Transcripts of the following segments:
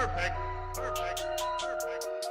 Perfect. Perfect. Perfect.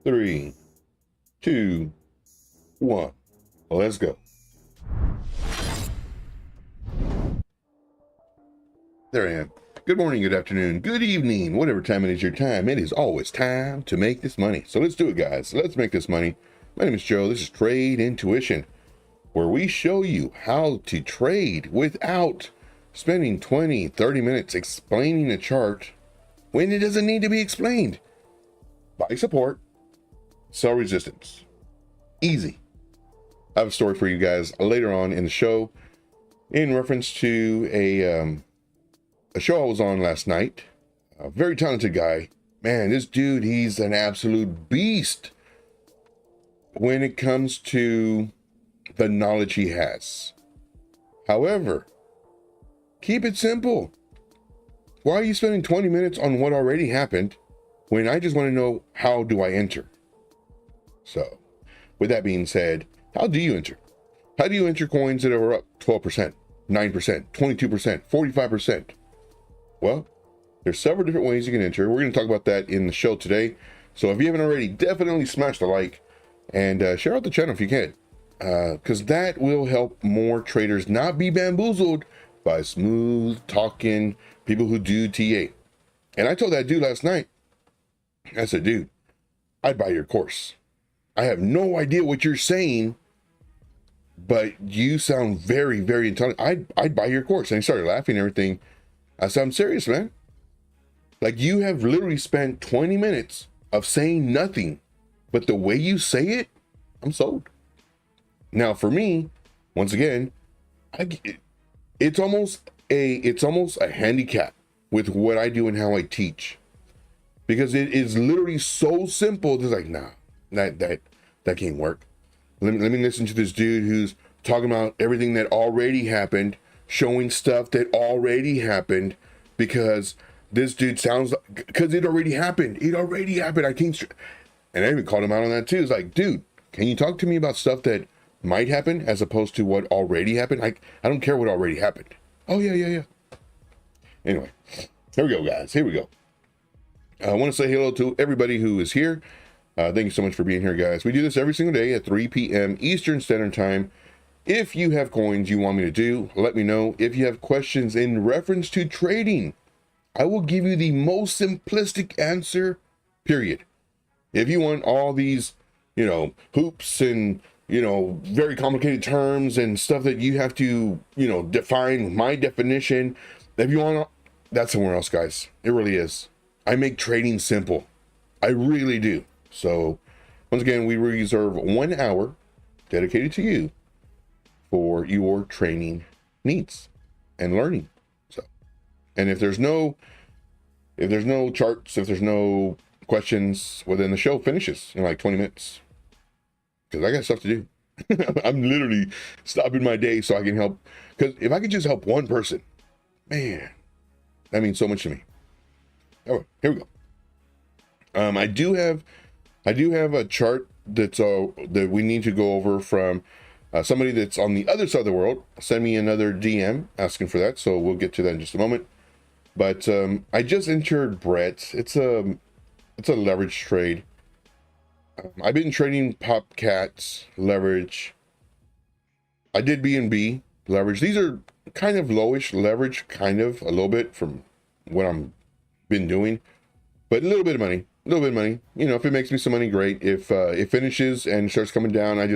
Three, two, one. Let's go. There I am. Good morning, good afternoon, good evening, whatever time it is your time. It is always time to make this money. So let's do it, guys. Let's make this money. My name is Joe. This is Trade Intuition, where we show you how to trade without spending 20, 30 minutes explaining a chart when it doesn't need to be explained. Buy support, sell resistance. Easy. I have a story for you guys later on in the show in reference to a show I was on last night. A very talented guy. Man, this dude, he's an absolute beast when it comes to the knowledge he has. However, keep it simple. Why are you spending 20 minutes on what already happened when I just want to know how do I enter? So, with that being said, how do you enter? How do you enter coins that are up 12%, 9%, 22%, 45%? Well, there's several different ways you can enter. We're going to talk about that in the show today. So if you haven't already, definitely smash the like and share out the channel if you can, because that will help more traders not be bamboozled by smooth talking people who do TA. And I told that dude last night, I said, dude, I'd buy your course. I have no idea what you're saying, but you sound very, very intelligent. I'd buy your course. And he started laughing and everything. I said, I'm serious, man. Like, you have literally spent 20 minutes of saying nothing, but the way you say it, I'm sold. Now, for me, once again, it's almost a handicap with what I do and how I teach, because it is literally so simple. It's like, nah, that can't work. Let me listen to this dude who's talking about everything that already happened, showing stuff that already happened, because this dude sounds like, because it already happened. It already happened. I can't, and I even called him out on that too. It's like, dude, can you talk to me about stuff that might happen as opposed to what already happened? I don't care what already happened. Oh yeah. Anyway, here we go, guys. Here we go. I want to say hello to everybody who is here. Thank you so much for being here, guys. We do this every single day at 3 p.m. Eastern Standard Time. If you have coins you want me to do, let me know. If you have questions in reference to trading, I will give you the most simplistic answer, period. If you want all these, hoops and, very complicated terms and stuff that you have to, define my definition, if you want, that's somewhere else, guys. It really is. I make trading simple. I really do. So, once again, we reserve 1 hour dedicated to you for your training needs and learning. So, and if there's no charts, if there's no questions, well, then the show finishes in like 20 minutes, because I got stuff to do. I'm literally stopping my day so I can help, because if I could just help one person, man, that means so much to me. All right, here we go. I do have a chart that's that we need to go over from somebody that's on the other side of the world. Send me another DM asking for that, so we'll get to that in just a moment. But I just entered Brett. It's a it's a leverage trade. I've been trading Popcats leverage. I did BNB leverage. These are kind of lowish leverage, kind of a little bit from what I'm been doing, but a little bit of money, you know. If it makes me some money, great. If it finishes and starts coming down, I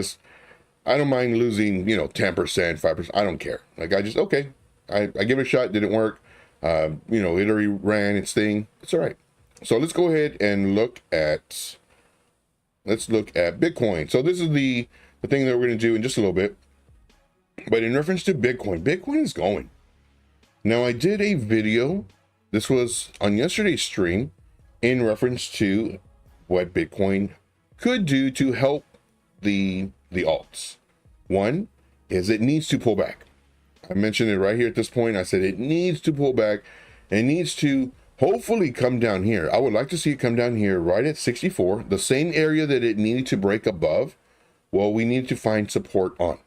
don't mind losing, you know, 10%, 5%. I don't care. Like, okay, I give it a shot. Didn't work. You know, it already ran its thing. It's all right. So let's go ahead and look at Bitcoin. So this is the thing that we're going to do in just a little bit. But in reference to Bitcoin is going. Now, I did a video. This was on yesterday's stream in reference to what Bitcoin could do to help the alts. One is it needs to pull back. I mentioned it right here at this point. I said it needs to pull back and needs to hopefully come down here. I would like to see it come down here right at 64, the same area that it needed to break above. Well, we need to find support on.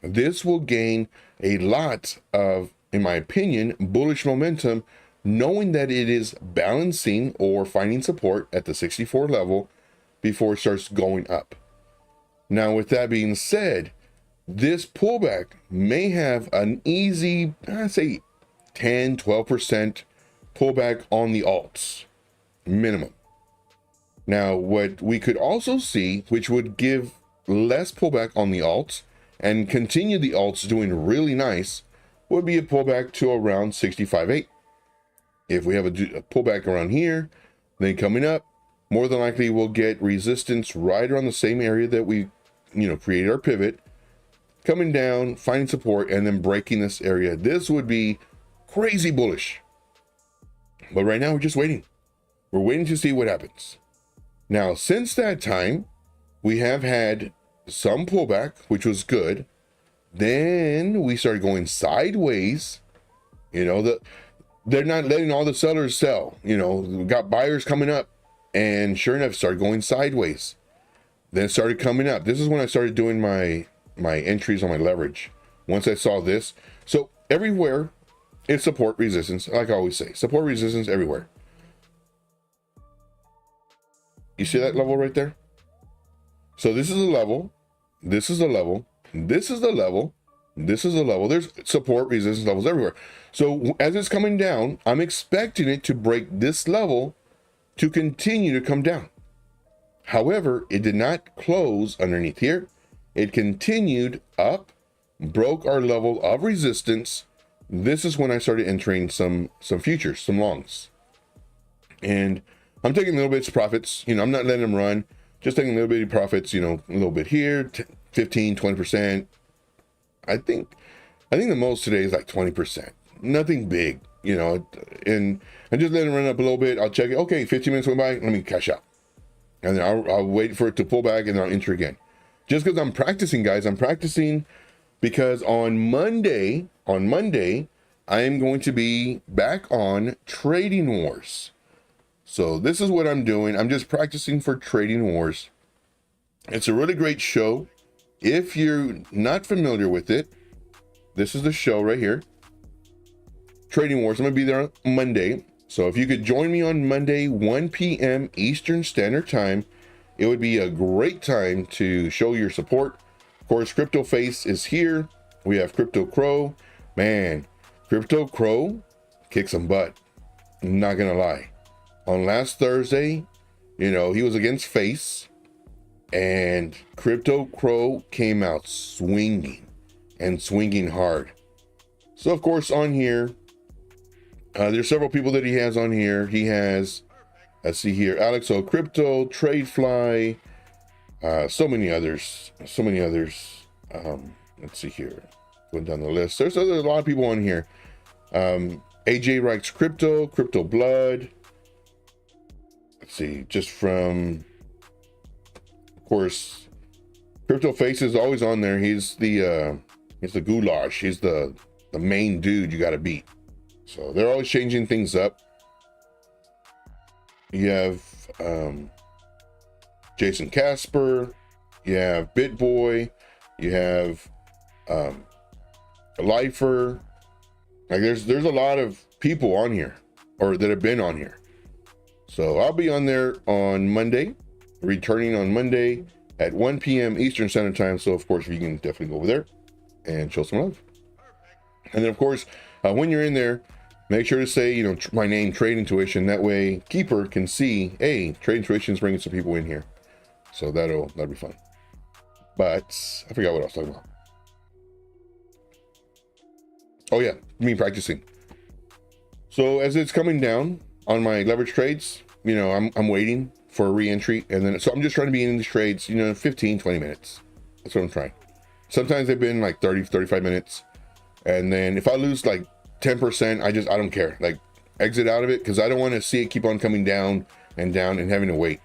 This will gain a lot of, in my opinion, bullish momentum, knowing that it is balancing or finding support at the 64 level before it starts going up. Now, with that being said, this pullback may have an easy, I'd say 10, 12% pullback on the alts, minimum. Now, what we could also see, which would give less pullback on the alts and continue the alts doing really nice, would be a pullback to around 65.8. If we have a pullback around here, then coming up, more than likely we'll get resistance right around the same area that we, you know, created our pivot, coming down, finding support, and then breaking this area. This would be crazy bullish. But right now we're just waiting. We're waiting to see what happens. Now, since that time, we have had some pullback, which was good. Then we started going sideways. You know, they're not letting all the sellers sell. You know, we got buyers coming up, and sure enough, started going sideways. Then it started coming up. This is when I started doing my entries on my leverage. Once I saw this, so everywhere it's support resistance. Like I always say, support resistance everywhere. You see that level right there? So this is a level. This is a level. This is the level. This is a level. There's support resistance levels everywhere. So as it's coming down, I'm expecting it to break this level to continue to come down. However, it did not close underneath here. It continued up, broke our level of resistance. This is when I started entering some futures, some longs. And I'm taking little bits of profits. You know, I'm not letting them run. Just taking a little bit of profits, you know, a little bit here, 15, 20%. I think the most today is like 20%. Nothing big, you know, and just letting it run up a little bit. I'll check it. Okay, 15 minutes went by. Let me cash out. And then I'll wait for it to pull back and then I'll enter again. Just because I'm practicing, guys. I'm practicing because on Monday, I am going to be back on Trading Wars. So this is what I'm doing. I'm just practicing for Trading Wars. It's a really great show. If you're not familiar with it, this is the show right here. Trading Wars. I'm going to be there on Monday. So if you could join me on Monday, 1 p.m. Eastern Standard Time, it would be a great time to show your support. Of course, Crypto Face is here. We have Crypto Crow. Man, Crypto Crow kicked some butt. I'm not going to lie. On last Thursday, you know, he was against Face. And Crypto Crow came out swinging and swinging hard. So, of course, on here, there's several people that he has on here. He has, let's see here, Alex O Crypto, Tradefly, so many others. Let's see here, going down the list. There's a lot of people on here. AJ writes Crypto Blood. Let's see, just from, of course, Crypto Face is always on there. He's the goulash. He's the main dude you got to beat. So they're always changing things up. You have Jason Casper, you have BitBoy, you have Lifer. Like there's a lot of people on here, or that have been on here. So I'll be on there on Monday, returning on Monday at 1 p.m. Eastern Standard Time. So of course, you can definitely go over there and show some love. And then of course, when you're in there, make sure to say, you know, my name, Trade Intuition. That way Keeper can see, hey, Trade Intuition is bringing some people in here. So that'll be fun. But I forgot what I was talking about. Oh yeah, me practicing. So as it's coming down on my leverage trades, you know, I'm waiting for a re-entry, and then so I'm just trying to be in these trades, you know, 15-20 minutes. That's what I'm trying. Sometimes they've been like 30-35 minutes, and then if I lose like 10%, I don't care, like exit out of it, because I don't want to see it keep on coming down and having to wait.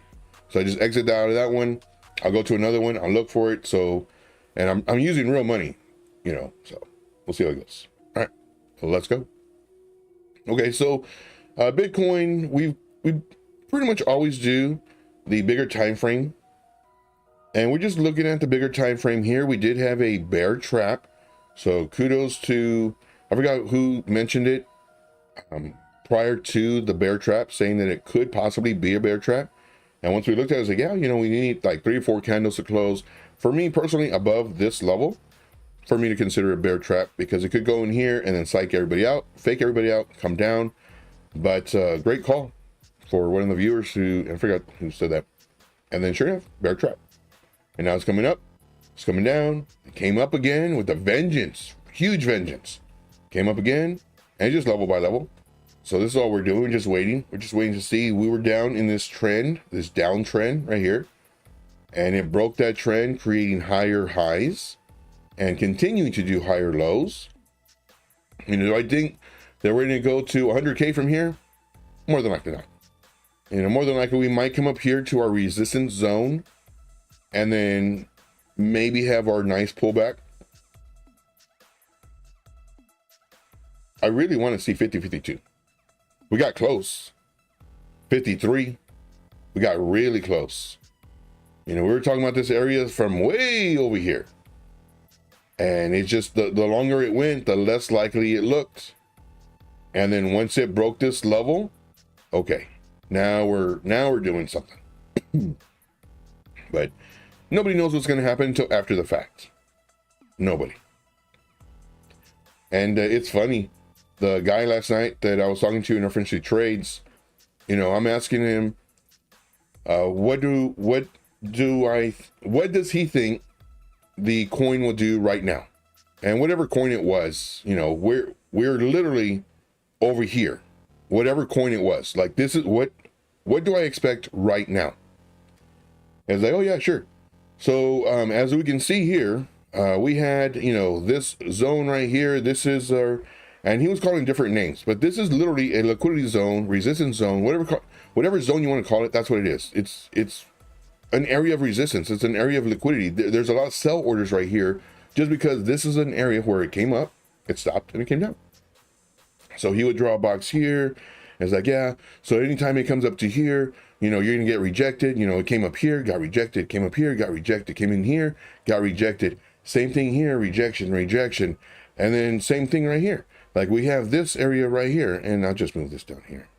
So I just exit out of that one. I'll go to another one. I'll look for it. So, and I'm using real money, you know, so we'll see how it goes. All right, so let's go. Okay, so Bitcoin, we pretty much always do the bigger time frame, and we're just looking at the bigger time frame here. We did have a bear trap, so kudos to, I forgot who mentioned it prior to the bear trap, saying that it could possibly be a bear trap. And once we looked at it, I was like, yeah, you know, we need like 3 or 4 candles to close, for me personally, above this level, for me to consider a bear trap, because it could go in here and then psych everybody out, fake everybody out, come down. But great call for one of the viewers who, I forgot who said that. And then sure enough, bear trap. And now it's coming up, it's coming down, it came up again with a vengeance, huge vengeance. Came up again, and just level by level. So this is all we're doing, we're just waiting. We're just waiting to see. We were down in this trend, this downtrend right here. And it broke that trend, creating higher highs and continuing to do higher lows. You know, do I think that we're going to go to 100K from here? More than likely not. You know, more than likely we might come up here to our resistance zone and then maybe have our nice pullback. I really want to see 50-52. We got close. 53. We got really close. You know, we were talking about this area from way over here. And it's just the longer it went, the less likely it looked. And then once it broke this level, okay, now we're doing something. But nobody knows what's going to happen until after the fact. Nobody. And it's funny. The guy last night that I was talking to in reference to trades, you know, I'm asking him, what does he think the coin will do right now? And whatever coin it was, you know, we're literally over here. Whatever coin it was, like this is what do I expect right now? And it's like, oh yeah, sure. So as we can see here, we had, you know, this zone right here. This is our, and he was calling different names, but this is literally a liquidity zone, resistance zone, whatever zone you want to call it. That's what it is. It's an area of resistance. It's an area of liquidity. There's a lot of sell orders right here, just because this is an area where it came up, it stopped, and it came down. So he would draw a box here. And it's like, yeah. So anytime it comes up to here, you know, you're gonna get rejected. You know, it came up here, got rejected, came up here, got rejected, came in here, got rejected. Same thing here, rejection, rejection. And then same thing right here. Like we have this area right here, and I'll just move this down here.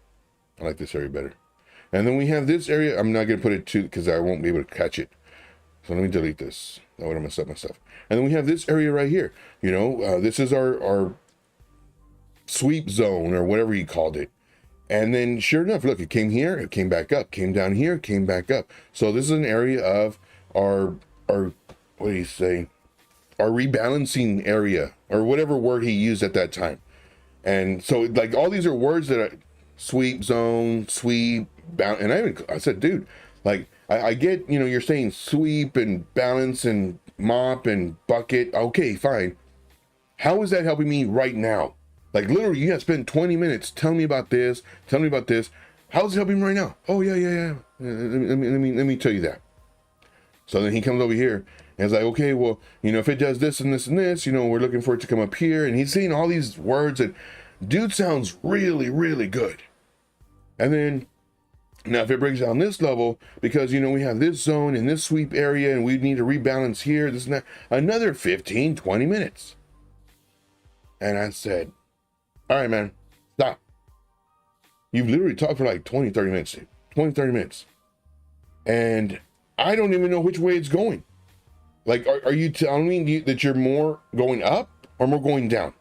I like this area better. And then we have this area. I'm not going to put it to, because I won't be able to catch it. So let me delete this. That way I'm going to mess up my stuff. And then we have this area right here. You know, this is our sweep zone, or whatever you called it. And then sure enough, look, it came here, it came back up, came down here, came back up. So this is an area of our what do you say? Our rebalancing area, or whatever word he used at that time. And so like all these are words that are sweep zone, sweep, bounce. And I said, dude, like I get, you know, you're saying sweep and balance and mop and bucket. Okay, fine. How is that helping me right now? Like literally, you have spent 20 minutes telling me about this, tell me about this. How's it helping me right now? Oh yeah. Let me tell you that. So then he comes over here and it's like, okay, well, you know, if it does this and this and this, you know, we're looking for it to come up here. And he's saying all these words, and dude sounds really, really good. And then now if it breaks down this level, because, you know, we have this zone in this sweep area and we need to rebalance here, this and that, another 15-20 minutes. And I said, all right, man, stop. You've literally talked for like 20-30 minutes, dude. 20, 30 minutes. And I don't even know which way it's going. Like, are you telling me that you're more going up or more going down?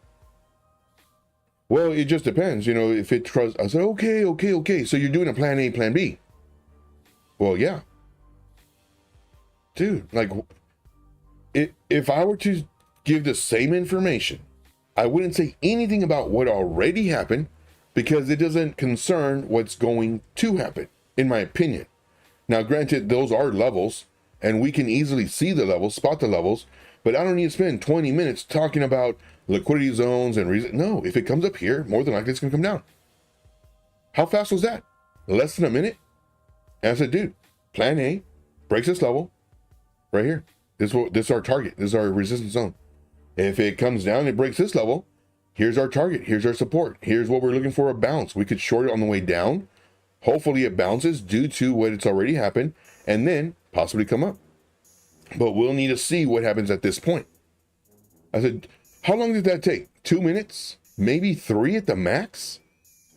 Well, it just depends, you know, if it trusts. I said, okay. So you're doing a plan A, plan B. Well, yeah. Dude, like, if I were to give the same information, I wouldn't say anything about what already happened because it doesn't concern what's going to happen, in my opinion. Now, granted, those are levels, and we can easily see the levels, spot the levels, but I don't need to spend 20 minutes talking about liquidity zones and reason. No, if it comes up here, more than likely it's going to come down. How fast was that? Less than a minute? And I said, dude, plan A breaks this level right here. This is our target. This is our resistance zone. If it comes down, it breaks this level. Here's our target. Here's our support. Here's what we're looking for, a bounce. We could short it on the way down. Hopefully it bounces due to what it's already happened and then possibly come up. But we'll need to see what happens at this point. I said, how long did that take? 2 minutes? Maybe 3 at the max?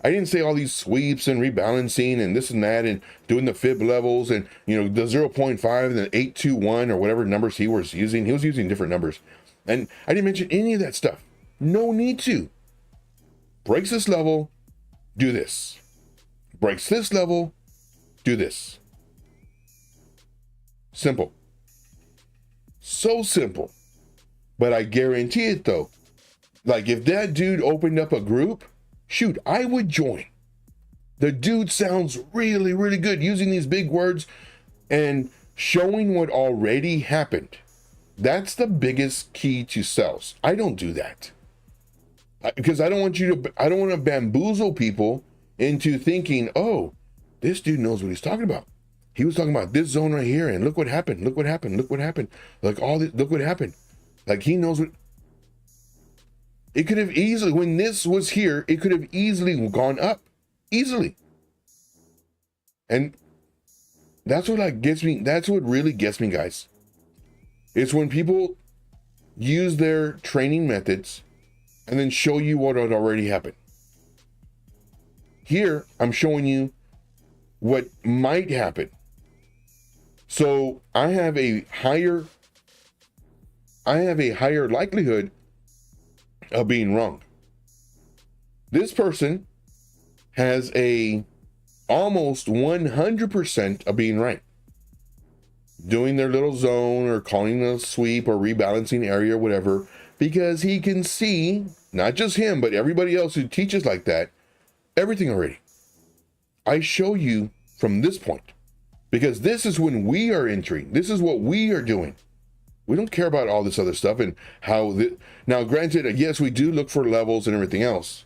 I didn't say all these sweeps and rebalancing and this and that and doing the fib levels and, you know, the 0.5 and the 821 or whatever numbers he was using. He was using different numbers. And I didn't mention any of that stuff. No need to. Breaks this level, do this. Breaks this level, do this. Simple. So simple. But I guarantee it though. Like if that dude opened up a group, shoot, I would join. The dude sounds really, really good using these big words and showing what already happened. That's the biggest key to sales. I don't do that. Because I don't want to bamboozle people into thinking, oh, this dude knows what he's talking about. He was talking about this zone right here, and look what happened, look what happened, look what happened. Like all this, look what happened. Like he knows what. It could have easily, when this was here, it could have easily gone up. Easily. And that's what like gets me, that's what really gets me, guys. It's when people use their training methods and then show you what had already happened. Here, I'm showing you what might happen. So I have a higher likelihood of being wrong. This person has a almost 100% of being right. Doing their little zone or calling a sweep or rebalancing area or whatever, because he can see, not just him, but everybody else who teaches like that, everything already. I show you from this point, because this is when we are entering. This is what we are doing. We don't care about all this other stuff and how now granted, yes, we do look for levels and everything else,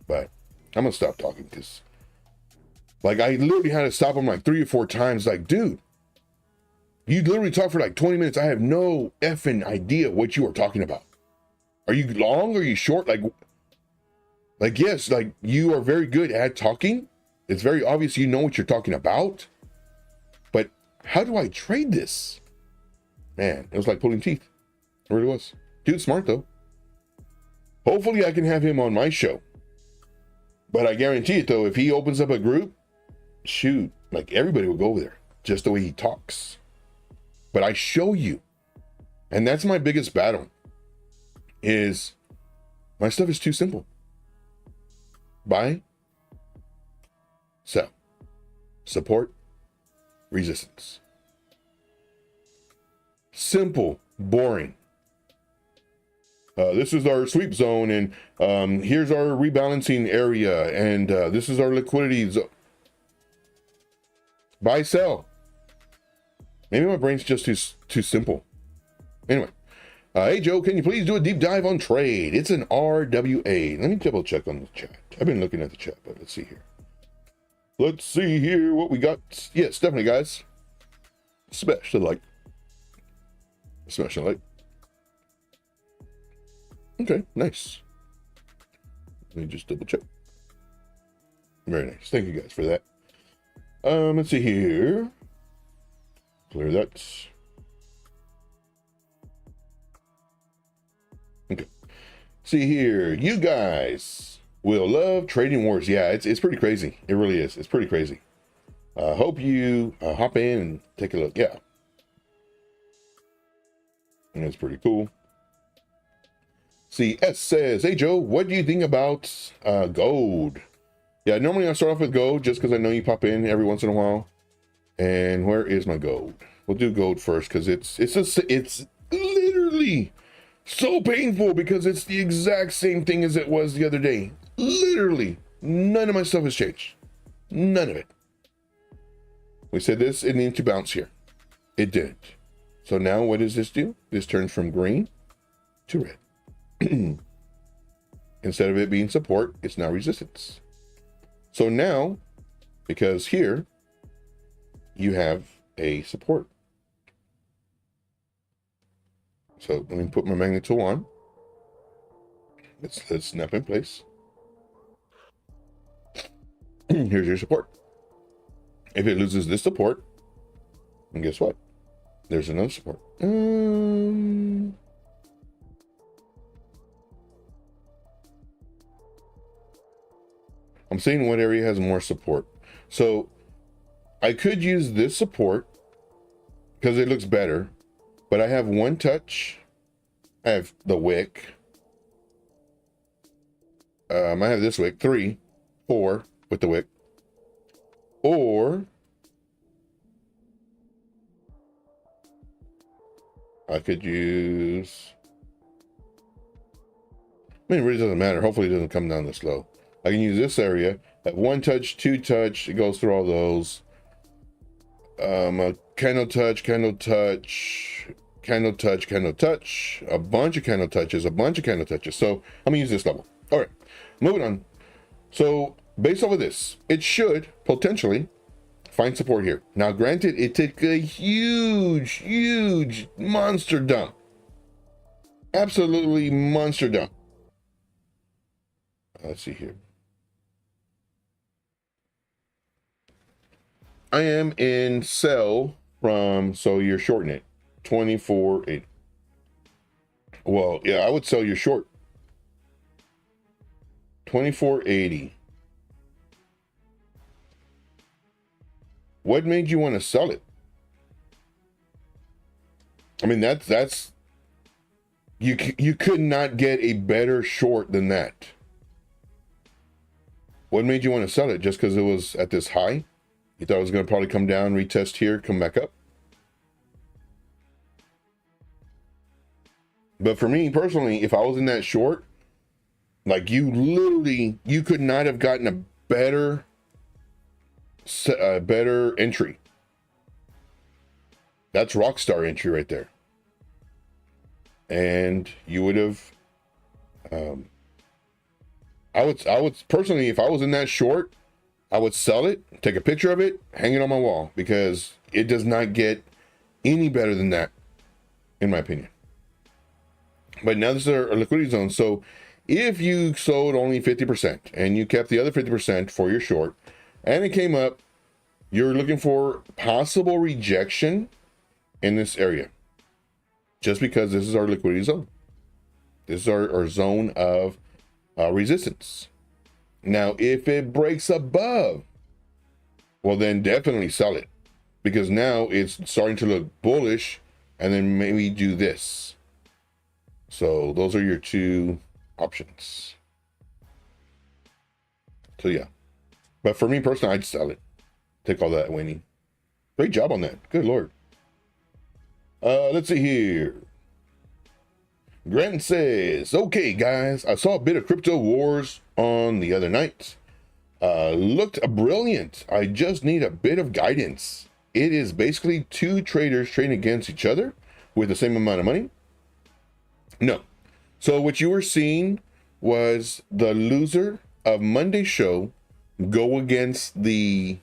but I'm gonna stop talking because like I literally had to stop him like 3 or 4 times. Like, dude, you literally talk for like 20 minutes. I have no effing idea what you are talking about. Are you long? Are you short? Like yes, like you are very good at talking. It's very obvious you know what you're talking about. But how do I trade this? Man, it was like pulling teeth. It really was. Dude's smart though. Hopefully I can have him on my show. But I guarantee it though, if he opens up a group, shoot, like everybody will go over there. Just the way he talks. But I show you. And that's my biggest battle. Is my stuff is too simple. Buy, sell, support, resistance. Simple, boring. This is our sweep zone, and here's our rebalancing area, and this is our liquidity zone. Buy, sell. Maybe my brain's just too simple. Anyway, hey Joe, can you please do a deep dive on trade? It's an RWA. Let me double check on the chat. I've been looking at the chat, but let's see here. Let's see here what we got. Yes, definitely, guys. Smash the like. Smash the like. Okay, nice. Let me just double check. Very nice. Thank you guys for that. Let's see here. Clear that. Okay. See here. You guys will love trading wars. Yeah, it's pretty crazy. It really is. It's pretty crazy. Hope you hop in and take a look. Yeah, and it's pretty cool. CS says, hey Joe, what do you think about gold? Yeah, normally I start off with gold just because I know you pop in every once in a while. And where is my gold? We'll do gold first because it's literally so painful because it's the exact same thing as it was the other day. Literally, none of my stuff has changed. None of it. We said this, it needed to bounce here. It didn't. So now what does this do? This turns from green to red. Instead of it being support, it's now resistance. So now, because here you have a support. So let me put my magnet tool on. Let's snap in place. Here's your support. If it loses this support, and guess what? There's another support. I'm seeing what area has more support. So I could use this support because it looks better, but I have one touch. I have the wick. I have this wick, 3, 4 with the wick. Or I could use, I mean, it really doesn't matter. Hopefully it doesn't come down this low. I can use this area at 1 touch, 2 touch. It goes through all those. A candle touch, candle touch, candle touch, candle touch, a bunch of candle touches, a bunch of candle touches. So I'm gonna use this level. All right, moving on. So based off of this, it should potentially find support here. Now, granted, it took a huge monster dump. Absolutely monster dump. Let's see here. I am in sell from, so you're shorting it, 24.80. Well, yeah, I would sell your short. 24.80. What made you want to sell it? I mean, that's you could not get a better short than that. What made you want to sell it? Just because it was at this high? You thought it was going to probably come down, retest here, come back up? But for me personally, if I was in that short, like you could not have gotten a better entry. That's rockstar entry right there. And you would have, I would personally, if I was in that short, I would sell it, take a picture of it, hang it on my wall, because it does not get any better than that, in my opinion. But now this is our liquidity zone. So if you sold only 50% and you kept the other 50% for your short and it came up, you're looking for possible rejection in this area, just because this is our liquidity zone. This is our zone of resistance. Now, if it breaks above, well, then definitely sell it, because now it's starting to look bullish, and then maybe do this. So those are your two options. So yeah, but for me personally, I'd sell it. Take all that winning. Great job on that. Good Lord. Let's see here. Grant says, okay, guys, I saw a bit of crypto wars on the other night. Looked brilliant. I just need a bit of guidance. It is basically two traders trading against each other with the same amount of money. No. So what you were seeing was the loser of Monday's show go against the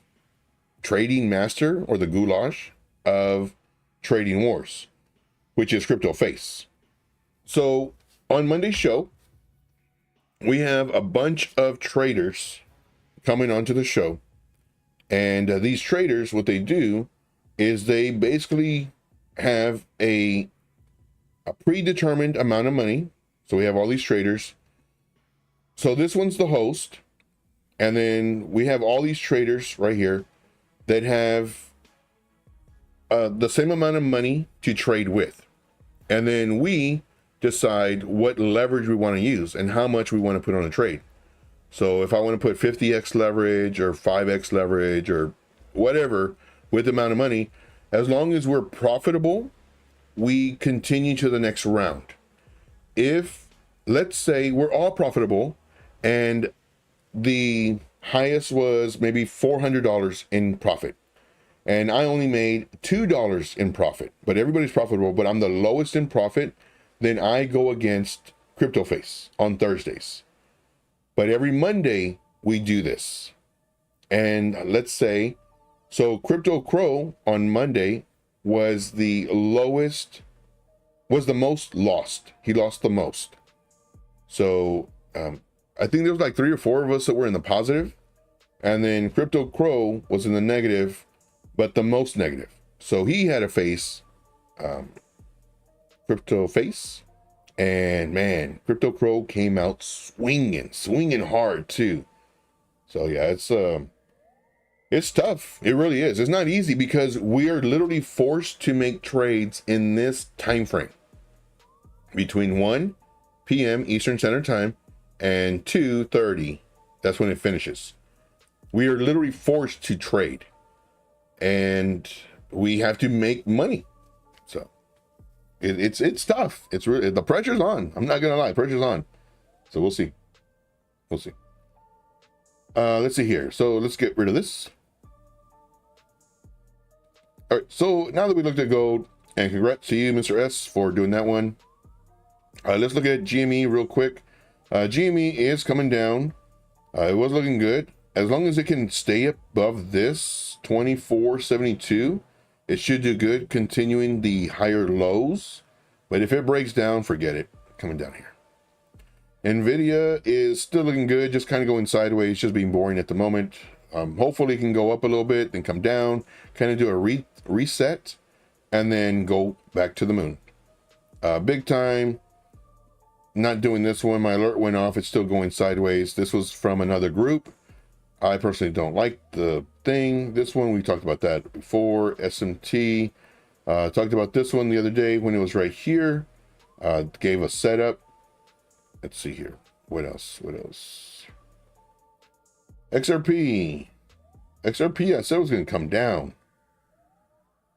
trading master, or the goulash of trading wars, which is Crypto Face. So on Monday's show, we have a bunch of traders coming onto the show. And these traders, what they do is they basically have a predetermined amount of money. So we have all these traders. So this one's the host. And then we have all these traders right here. that have the same amount of money to trade with. And then we decide what leverage we want to use and how much we want to put on a trade. So if I want to put 50x leverage or 5x leverage or whatever with the amount of money, as long as we're profitable, we continue to the next round. If, let's say, we're all profitable and the highest was maybe $400 in profit, and I only made $2 in profit, but everybody's profitable, but I'm the lowest in profit, then I go against CryptoFace on Thursdays. But every Monday we do this. And let's say, so Crypto Crow on Monday was the lowest, was the most lost. He lost the most. So I think there was like 3 or 4 of us that were in the positive, and then Crypto Crow was in the negative, but the most negative. So he had a face, Crypto Face, and man, Crypto Crow came out swinging hard too. So yeah, it's tough. It really is. It's not easy because we are literally forced to make trades in this time frame between 1 p.m. Eastern Standard Time and 2:30. That's when it finishes. We are literally forced to trade, and we have to make money. So it's tough. It's really, the pressure's on. I'm not gonna lie, pressure's on. So we'll see. We'll see. Let's see here. So let's get rid of this. All right. So now that we looked at gold, and congrats to you, Mr. S, for doing that one. Let's look at GME real quick. GME is coming down. It was looking good. As long as it can stay above this 24.72, it should do good, continuing the higher lows. But if it breaks down, forget it. Coming down here. Nvidia is still looking good, just kind of going sideways, just being boring at the moment. Hopefully it can go up a little bit, then come down, kind of do a reset, and then go back to the moon. Big time, not doing this one. My alert went off. It's still going sideways. This was from another group. I personally don't like the thing. This one, we talked about that before. SMT, talked about this one the other day when it was right here. Gave a setup. Let's see here. What else? XRP, I said it was going to come down.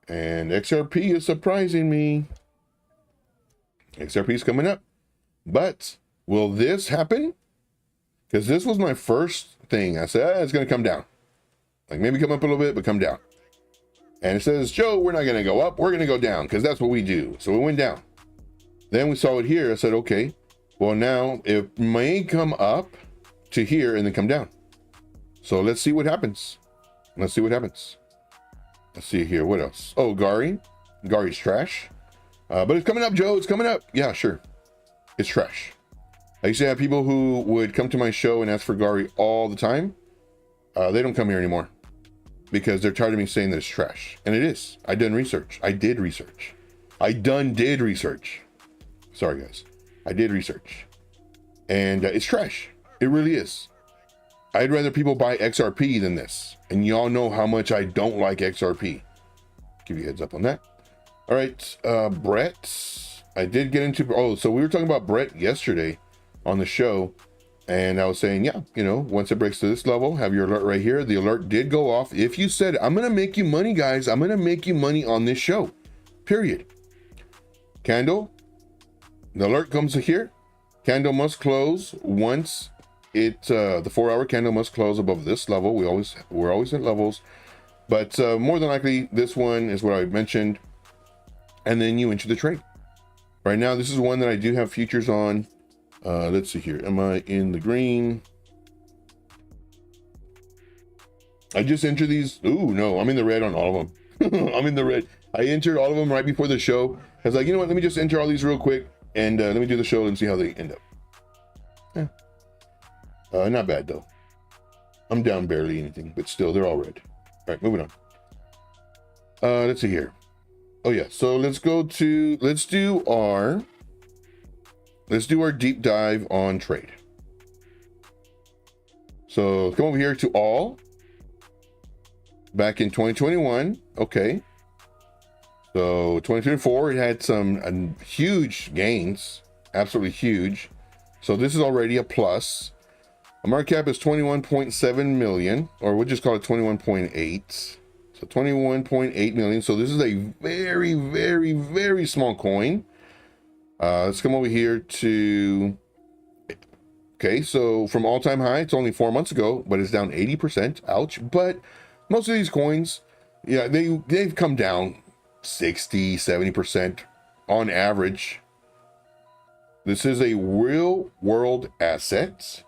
And XRP is surprising me. XRP is coming up. But will this happen? Because this was my first thing. I said, it's going to come down. Like maybe come up a little bit, but come down. And it says, Joe, we're not going to go up. We're going to go down because that's what we do. So it went down. Then we saw it here. I said, okay, well, now it may come up to here and then come down. So let's see what happens. Let's see here. What else? Oh, Gari's trash. But it's coming up, Joe. It's coming up. Yeah, sure. It's trash. I used to have people who would come to my show and ask for Gari all the time. They don't come here anymore because they're tired of me saying that it's trash. And it is. I did research. Sorry, guys. I did research. And it's trash. It really is. I'd rather people buy XRP than this. And y'all know how much I don't like XRP. Give you a heads up on that. All right, Brett. I did get into... Oh, so we were talking about Brett yesterday on the show. And I was saying, yeah, you know, once it breaks to this level, have your alert right here. The alert did go off. If you said, I'm going to make you money, guys. I'm going to make you money on this show. Period. Candle. The alert comes here. Candle must close once it the 4-hour candle must close above this level. We're always at levels, but more than likely this one is what I mentioned, and then you enter the trade. Right now, this is one that I do have futures on. Let's see here. Am I in the green? I just entered these. Ooh, no, I'm in the red on all of them. I'm in the red. I entered all of them right before the show. I was like, you know what? Let me just enter all these real quick. And let me do the show and see how they end up. Yeah. Not bad though. I'm down barely anything, but still they're all red. All right, moving on. Let's see here. Oh yeah, so let's do our deep dive on trade. So come over here to all. back in 2021. Okay. So 2024, it had some huge gains, absolutely huge. So this is already a plus. A market cap is 21.7 million, or we'll just call it 21.8. So 21.8 million. So this is a very, very, very small coin. Let's come over here to, okay, so from all-time high, it's only 4 months ago, but it's down 80%. Ouch. But most of these coins, yeah, they've come down 60, 70% on average. This is a real world asset.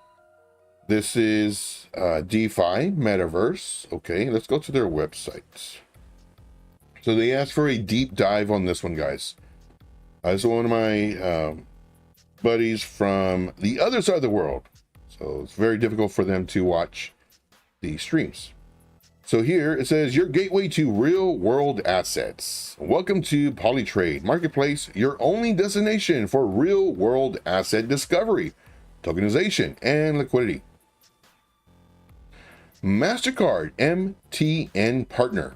This is DeFi metaverse. Okay, let's go to their website. So they asked for a deep dive on this one, guys. This is one of my buddies from the other side of the world, so it's very difficult for them to watch the streams. So here it says, your gateway to real world assets. Welcome to POLYTRADE Marketplace, your only destination for real world asset discovery, tokenization, and liquidity. MasterCard MTN partner.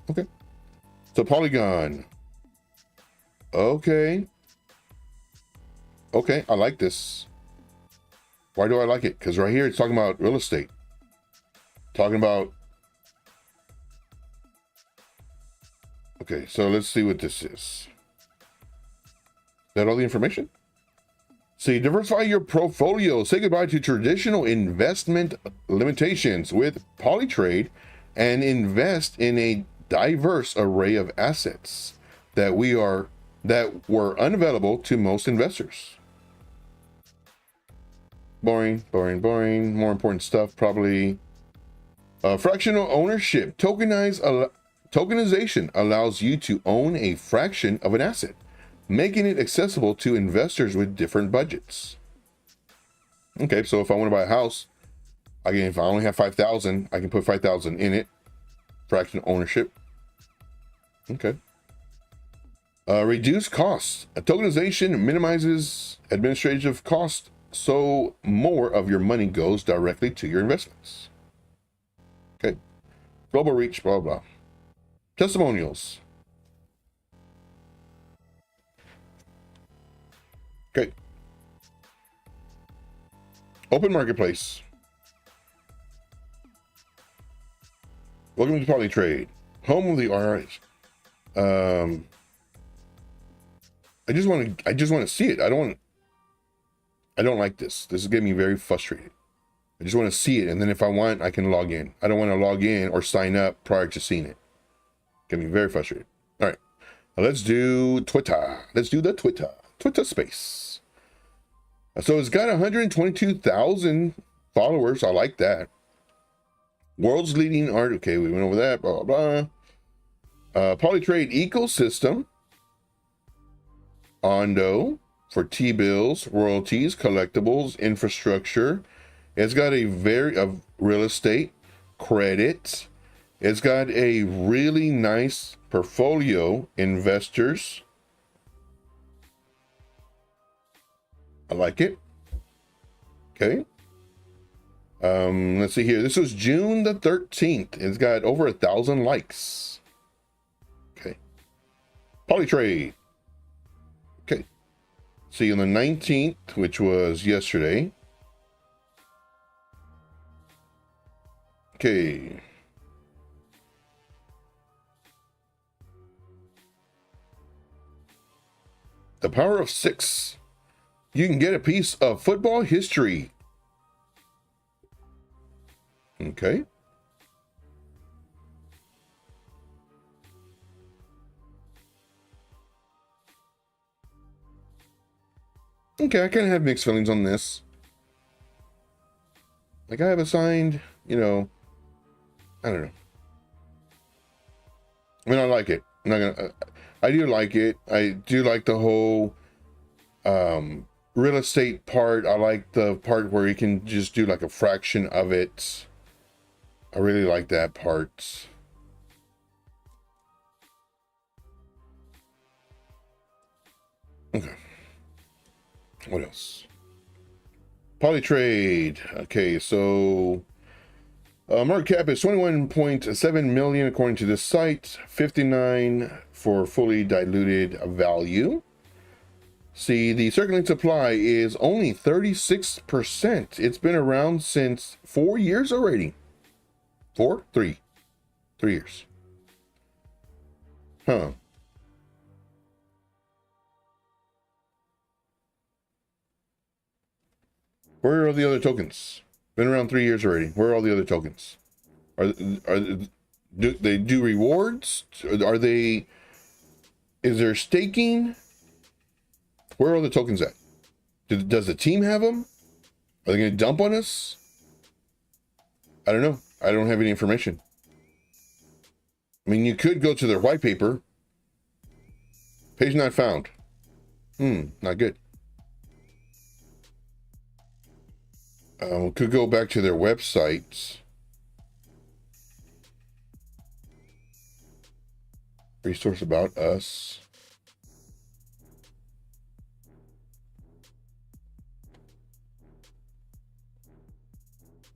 Okay. So Polygon. Okay. Okay, I like this. Why do I like it? Because right here it's talking about real estate. Talking about, okay, so let's see what this is. Is that all the information? So you diversify your portfolio. Say goodbye to traditional investment limitations with POLYTRADE and invest in a diverse array of assets that were unavailable to most investors. Boring, boring, boring. More important stuff, probably. Fractional ownership. Tokenization allows you to own a fraction of an asset, making it accessible to investors with different budgets. Okay, so if I want to buy a house, if I only have 5,000, I can put 5,000 in it. Fractional ownership. Okay. Reduce costs. Tokenization minimizes administrative costs, so more of your money goes directly to your investments. Okay. Global reach, blah, blah. Testimonials. Okay. Open marketplace. Welcome to POLYTRADE, home of the RIs. I just want to see it. I don't like this. This is getting me very frustrated. I just want to see it, and then if I want, I can log in. I don't want to log in or sign up prior to seeing it. Get me very frustrated. All right, now let's do Twitter. Let's do the Twitter space. So it's got 122,000 followers. I like that. World's leading art. Okay, we went over that. Blah blah blah. POLYTRADE ecosystem. Ondo for T-bills, royalties, collectibles, infrastructure. It's got a real estate, credit. It's got a really nice portfolio, investors. I like it. Okay. Let's see here. This was June the 13th. It's got over 1,000 likes. Okay. POLYTRADE. Okay. See on the 19th, which was yesterday. Okay. The power of 6. You can get a piece of football history. Okay. Okay, I kind of have mixed feelings on this. Like I have assigned, I don't know. I mean, I like it. I'm not gonna. I do like it. I do like the whole real estate part. I like the part where you can just do like a fraction of it. I really like that part. Okay. What else? POLYTRADE. Okay, so Market cap is 21.7 million according to this site, 59 for fully diluted value. See, the circulating supply is only 36%. It's been around since 4 years already. 3 years. Huh. Where are all the other tokens? Been around 3 years already. Where are all the other tokens? Do they do rewards? Are they? Is there staking? Where are all the tokens at? Does the team have them? Are they going to dump on us? I don't know. I don't have any information. I mean, you could go to their white paper. Page not found. Not good. Could go back to their website. Resource about us.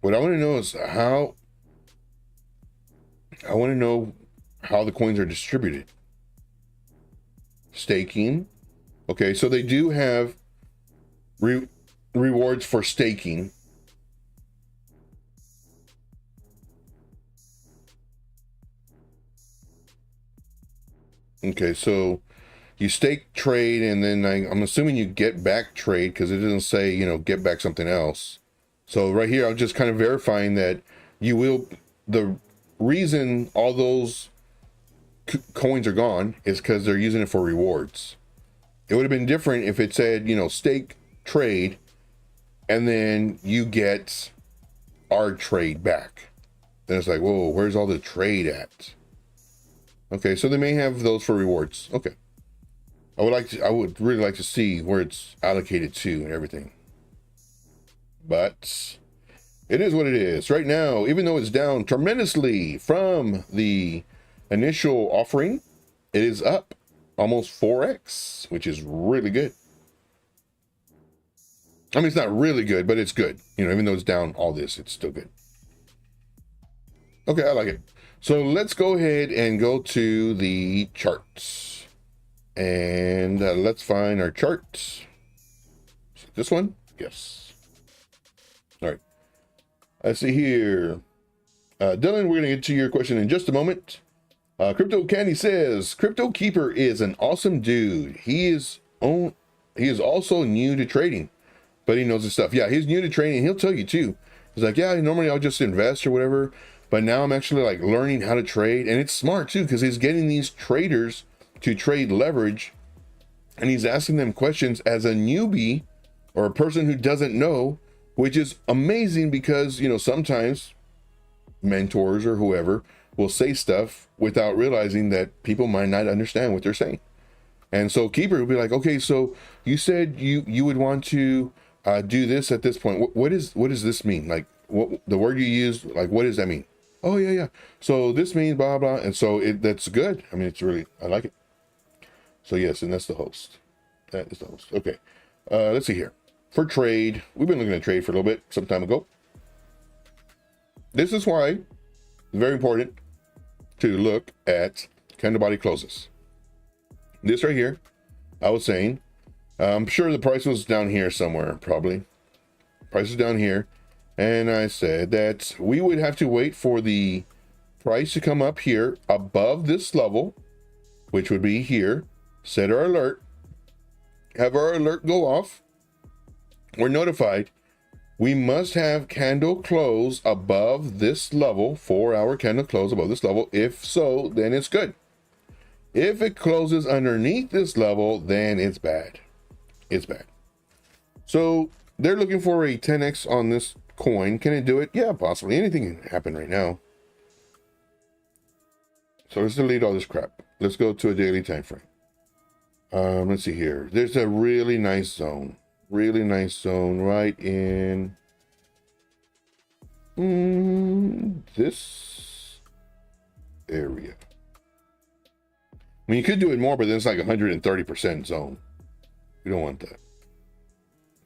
What I want to know is how. I want to know how the coins are distributed. Staking. Okay, so they do have rewards for staking. Okay, so you stake trade, and then I'm assuming you get back trade because it doesn't say, get back something else. So right here, I'm just kind of verifying that you will. The reason all those coins are gone is because they're using it for rewards. It would have been different if it said, stake trade, and then you get our trade back. Then it's like, whoa, where's all the trade at? Okay, so they may have those for rewards. Okay. I would really like to see where it's allocated to and everything. But it is what it is. Right now, even though it's down tremendously from the initial offering, it is up almost 4x, which is really good. I mean, it's not really good, but it's good. Even though it's down all this, it's still good. Okay, I like it. So let's go ahead and go to the charts. And let's find our charts. This one? Yes. All right. I see here. Dylan, we're going to get to your question in just a moment. Crypto Candy says, Crypto Keeper is an awesome dude. He is also new to trading, but he knows his stuff. Yeah, he's new to trading. He'll tell you too. He's like, yeah, normally I'll just invest or whatever. But now I'm actually like learning how to trade, and it's smart too because he's getting these traders to trade leverage, and he's asking them questions as a newbie or a person who doesn't know, which is amazing because sometimes mentors or whoever will say stuff without realizing that people might not understand what they're saying. And so Keeper will be like, okay, so you said you would want to do this at this point. What does this mean? Like what the word you use, like what does that mean? Oh yeah. So this means blah blah, and so that's good. I mean, I like it. So yes, and that's the host. That is the host. Okay, let's see here. For trade, we've been looking at trade for a little bit some time ago. This is why it's very important to look at candle body closes. This right here, I was saying, I'm sure the price was down here somewhere, probably. Price is down here. And I said that we would have to wait for the price to come up here above this level, which would be here, set our alert, have our alert go off. We're notified. We must have candle close above this level, 4-hour candle close above this level. If so, then it's good. If it closes underneath this level, then it's bad. It's bad. So they're looking for a 10x on this coin. Can it do it? Yeah, possibly. Anything can happen right now. So let's delete all this crap. Let's go to a daily time frame. Let's see here. There's a really nice zone. Really nice zone right in this area. I mean, you could do it more, but then it's like 130% zone. We don't want that.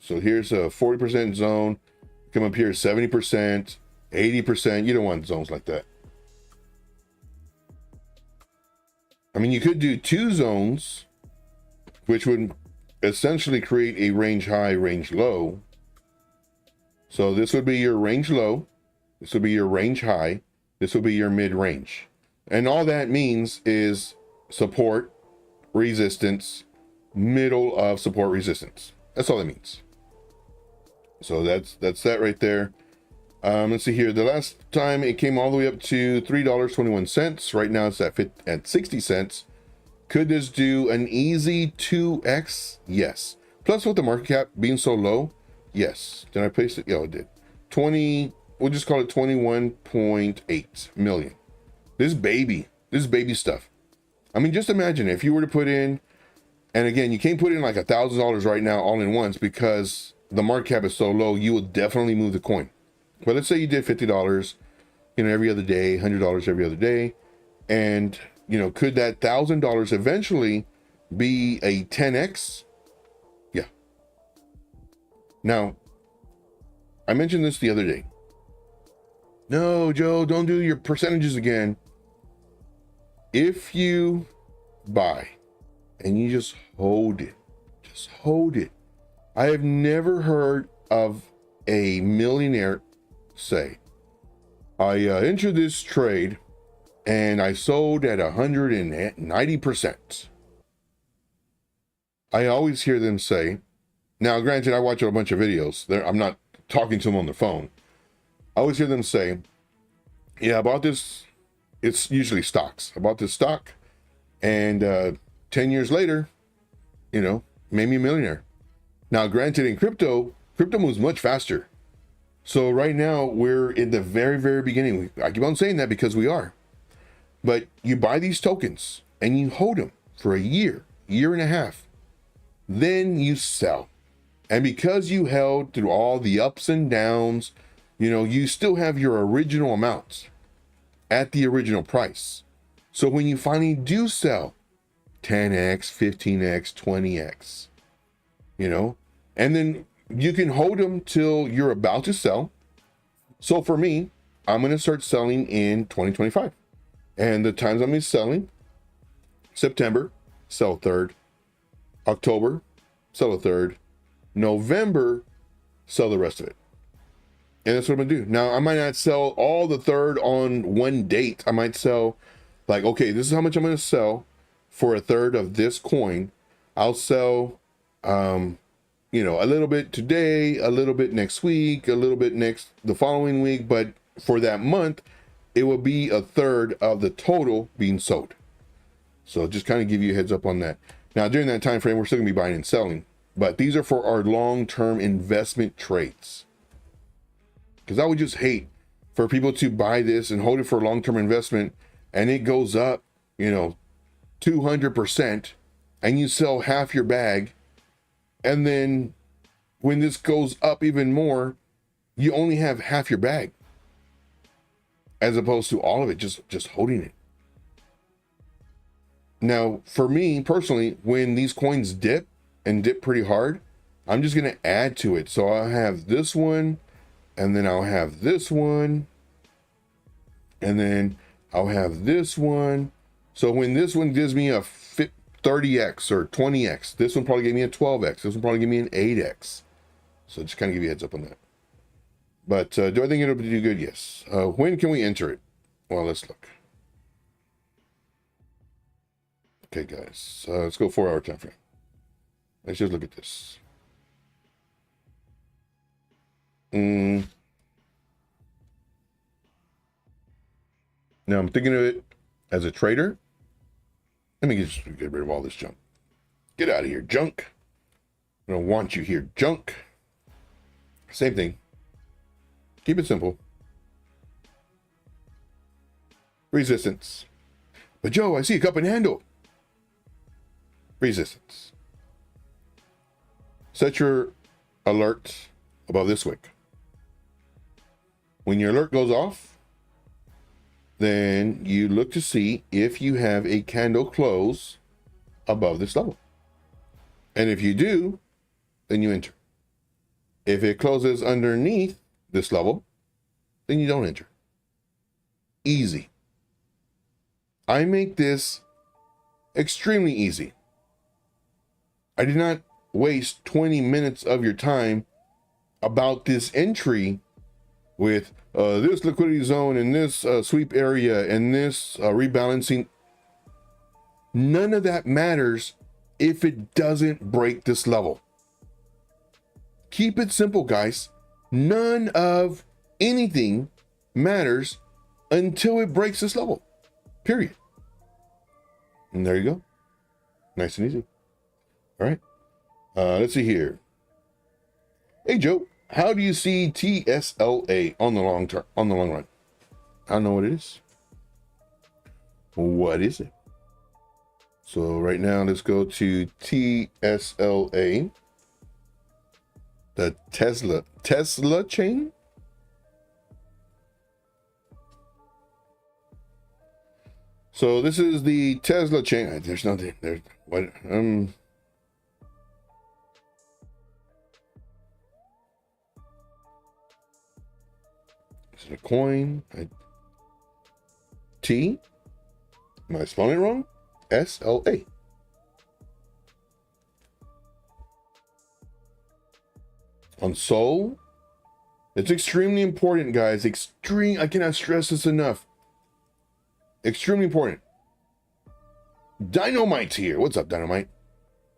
So here's a 40% zone. Come up here, 70%. 80%. You don't want zones like that. I mean, you could do 2 zones, which would essentially create a range high, range low. So this would be your range low. This would be your range high. This would be your mid range. And all that means is support, resistance, middle of support resistance. That's all it means. So that's that right there. Let's see here. The last time it came all the way up to $3.21. Right now it's at 60 cents. Could this do an easy 2x? Yes. Plus with the market cap being so low, yes. Did I place it? Yeah, it did. 20, we'll just call it 21.8 million. This baby stuff. I mean, just imagine if you were to put in, and again, you can't put in like $1,000 right now all in once because the market cap is so low, you will definitely move the coin. But let's say you did $50, every other day, $100 every other day. And, could that $1,000 eventually be a 10x? Yeah. Now, I mentioned this the other day. No, Joe, don't do your percentages again. If you buy and you just hold it. I have never heard of a millionaire say, I entered this trade and I sold at 190%. I always hear them say, now granted, I watch a bunch of videos. I'm not talking to them on the phone. I always hear them say, yeah, I bought this. It's usually stocks. I bought this stock and 10 years later, made me a millionaire. Now, granted, in crypto moves much faster. So right now we're in the very, very beginning. I keep on saying that because we are. But you buy these tokens and you hold them for a year and a half. Then you sell. And because you held through all the ups and downs, you still have your original amounts at the original price. So when you finally do sell 10x, 15x, 20x, and then you can hold them till you're about to sell. So for me, I'm going to start selling in 2025. And the times I'm going to be selling, September, sell a third. October, sell a third. November, sell the rest of it. And that's what I'm going to do. Now, I might not sell all the third on one date. I might sell like, okay, this is how much I'm going to sell for a third of this coin. I'll sell, a little bit today, a little bit next week, a little bit the following week. But for that month, it will be a third of the total being sold. So just kind of give you a heads up on that. Now, during that time frame, we're still going to be buying and selling. But these are for our long-term investment trades. Because I would just hate for people to buy this and hold it for long-term investment and it goes up, 200% and you sell half your bag. And then when this goes up even more, you only have half your bag as opposed to all of it, just holding it. Now, for me personally, when these coins dip and dip pretty hard, I'm just going to add to it. So I'll have this one, and then I'll have this one, and then I'll have this one. So when this one gives me a 30x or 20x, this one probably gave me a 12x. This one probably give me an 8x. So just kind of give you a heads up on that. But do I think it'll do good? Yes. When can we enter it? Well, let's look. Okay, guys, let's go 4-hour time frame. Let's just look at this. Now I'm thinking of it as a trader. Let me just get rid of all this junk. Get out of here, junk. I don't want you here, junk. Same thing. Keep it simple. Resistance. But Joe, I see a cup and handle. Resistance. Set your alert above this wick. When your alert goes off, then you look to see if you have a candle close above this level. And if you do, then you enter. If it closes underneath this level, then you don't enter. Easy. I make this extremely easy. I did not waste 20 minutes of your time about this entry with this liquidity zone and this sweep area and this rebalancing. None of that matters if it doesn't break this level. Keep it simple, guys. None of anything matters until it breaks this level, period. And there you go. Nice and easy. All right. Let's see here. Hey, Joe, how do you see TSLA on the long term, on the long run? I don't know what it is. What is it? So right now, let's go to TSLA, the Tesla chain. So this is the Tesla chain. There's nothing there. What? Is it a coin? T? Am I spelling it wrong? SLA. On Sol. It's extremely important, guys. I cannot stress this enough. Extremely important. Dynamite's here. What's up, Dynamite?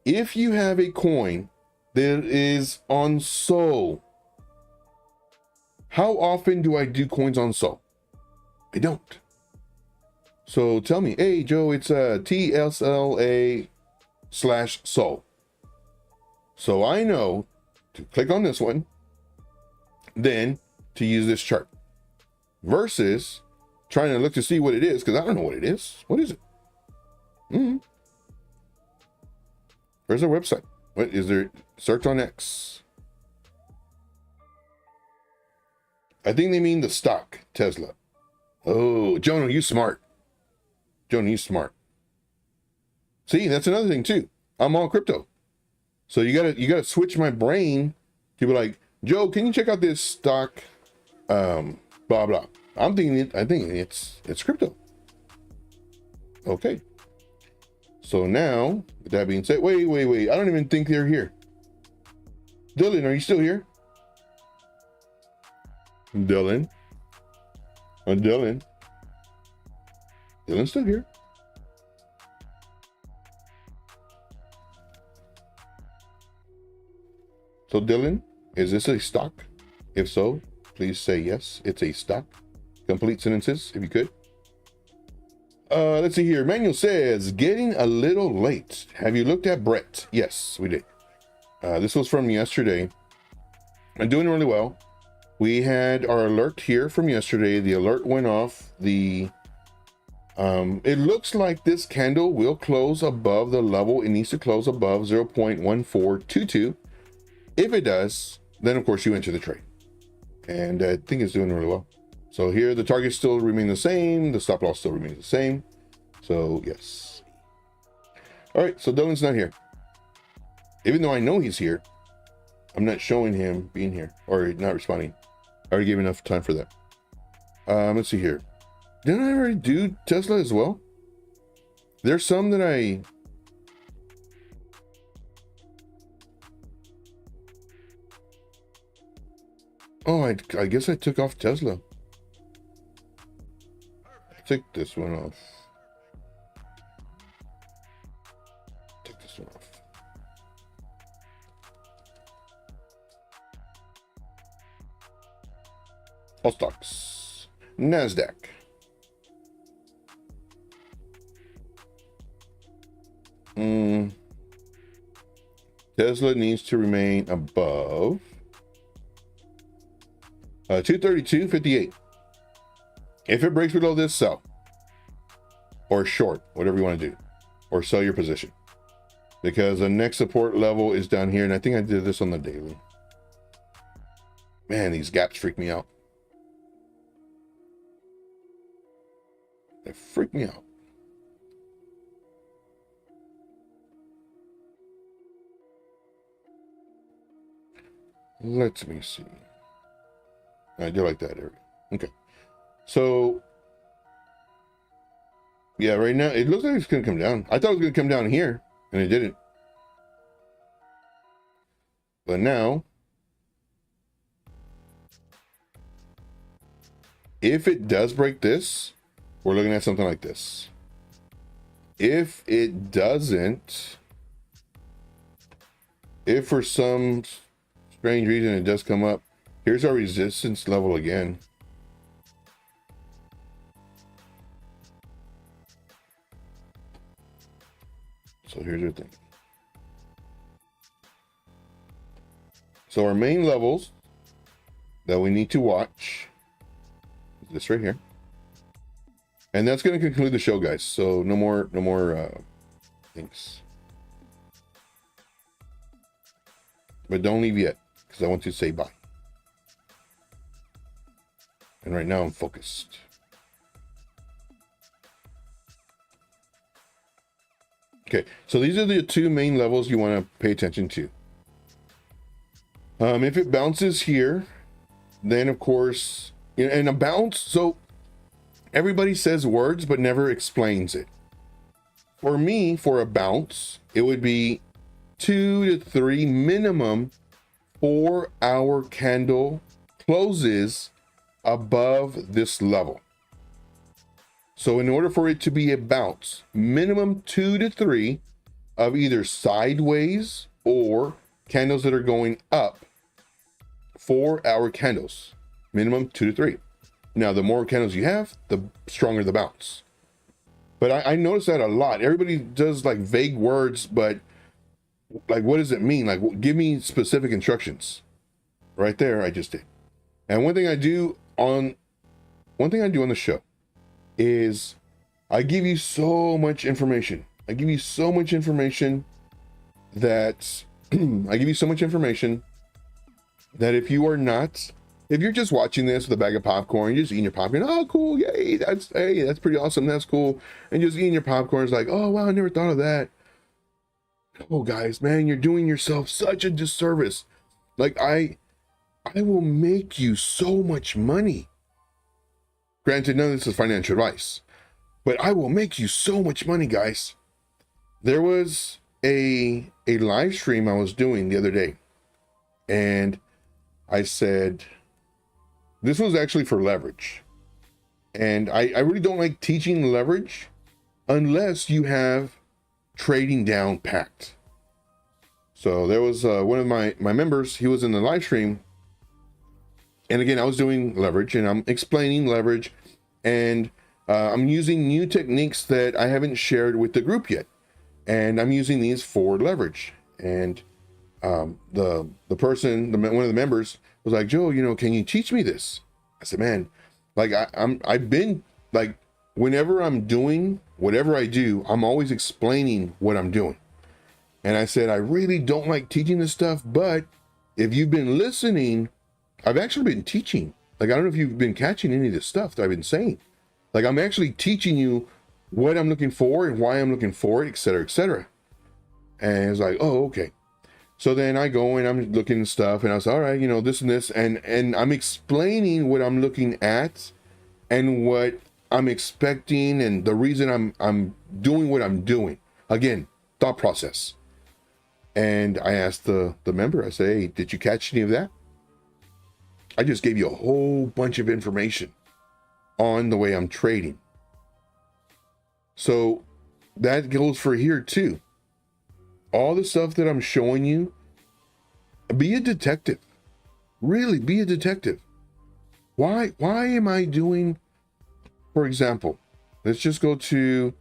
If you have a coin that is on Sol, how often do I do coins on Sol? I don't. So tell me, hey, Joe, it's TSLA/Sol. So I know to click on this one, then to use this chart versus trying to look to see what it is, because I don't know what it is. What is it? Where's our website? What is there? Search on X. I think they mean the stock, Tesla. Oh, Jonah, you smart. Jonah, you smart. See, that's another thing too. I'm all crypto. So you gotta switch my brain to be like, Joe, can you check out this stock? Blah blah. I think it's crypto. Okay. So now, with that being said, wait. I don't even think they're here. Dylan, are you still here? Dylan. Dylan. Dylan's still here. So Dylan, is this a stock? If so, please say yes, it's a stock. Complete sentences, if you could. Let's see here. Manuel says, getting a little late. Have you looked at Brett? Yes, we did. This was from yesterday. I'm doing really well. We had our alert here from yesterday. The alert went off. It looks like this candle will close above the level. It needs to close above 0.1422. If it does, then of course you enter the trade. And I think it's doing really well. So here the targets still remain the same. The stop loss still remains the same. So yes. All right, so Dylan's not here. Even though I know he's here, I'm not showing him being here or not responding. I already gave enough time for that. Let's see here. Didn't I already do Tesla as well? There's some that I... Oh, I guess I took off Tesla. Take this one off. Take this one off. All stocks. NASDAQ. Tesla needs to remain above 232.58. If it breaks below this, sell. Or short, whatever you want to do. Or sell your position. Because the next support level is down here. And I think I did this on the daily. Man, these gaps freak me out. They freak me out. Let me see. I do like that area. Okay. So yeah, right now it looks like it's gonna come down. I thought it was gonna come down here, and it didn't. But now, if it does break this, we're looking at something like this. If it doesn't, if for some strange reason it does come up, here's our resistance level again. So here's your thing. So our main levels that we need to watch is this right here. And that's going to conclude the show, guys. So no more things. But don't leave yet, because I want to say bye. And right now I'm focused. Okay, so these are the two main levels you want to pay attention to. If it bounces here, then of course, and a bounce, so everybody says words but never explains it. For me, for a bounce, it would be 2 to 3 minimum 4-hour candle closes above this level. So in order for it to be a bounce, minimum 2 to 3 of either sideways or candles that are going up, 4-hour candles, minimum 2 to 3. Now, the more candles you have, the stronger the bounce. But I notice that a lot. Everybody does like vague words, but like, what does it mean? Like, give me specific instructions. Right there, I just did. And one thing I do on the show is I give you so much information. I give you so much information that if you are not, if you're just watching this with a bag of popcorn, you're just eating your popcorn, oh cool, yay, that's pretty awesome, that's cool, and just eating your popcorn is like, oh wow, I never thought of that. Oh guys, man, you're doing yourself such a disservice. Like I will make you so much money. Granted, none of this is financial advice, but I will make you so much money, guys. There was a live stream I was doing the other day, and I said, this was actually for leverage. And I really don't like teaching leverage unless you have trading down packed. So there was one of my members, he was in the live stream. And again, I was doing leverage and I'm explaining leverage, and I'm using new techniques that I haven't shared with the group yet. And I'm using these for leverage. And the person, one of the members was like, Joe, can you teach me this? I said, man, like I've been like, whenever I'm doing whatever I do, I'm always explaining what I'm doing. And I said, I really don't like teaching this stuff, but if you've been listening, I've actually been teaching. Like, I don't know if you've been catching any of this stuff that I've been saying. Like, I'm actually teaching you what I'm looking for and why I'm looking for it, et cetera, et cetera. And it's like, oh, okay. So then I go and I'm looking at stuff, and I was all right, this and this, and I'm explaining what I'm looking at and what I'm expecting and the reason I'm doing what I'm doing. Again, thought process. And I asked the member, I said, hey, did you catch any of that? I just gave you a whole bunch of information on the way I'm trading. So that goes for here too. All the stuff that I'm showing you, be a detective. Really, be a detective. Why am I doing, for example, let's just go to